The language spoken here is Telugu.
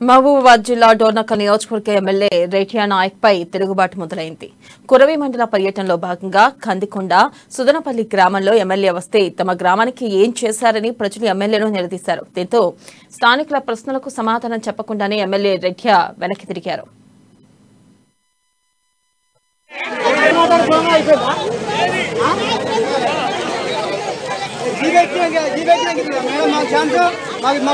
మహబూబాబాద్ జిల్లా డోర్నకల్ నియోజకవర్గ ఎమ్మెల్యే రేఠియా నాయక్ పై తిరుగుబాటు మొదలైంది. కురవి మండల పర్యటనలో భాగంగా కందికొండ సుదనపల్లి గ్రామంలో ఎమ్మెల్యే వస్తే తమ గ్రామానికి ఏం చేశారని ప్రజలు ఎమ్మెల్యేను నిలదీశారు. దీంతో స్థానికుల ప్రశ్నలకు సమాధానం చెప్పకుండానే ఎమ్మెల్యే రేఠియా వెనక్కి తిరిగారు. మేడం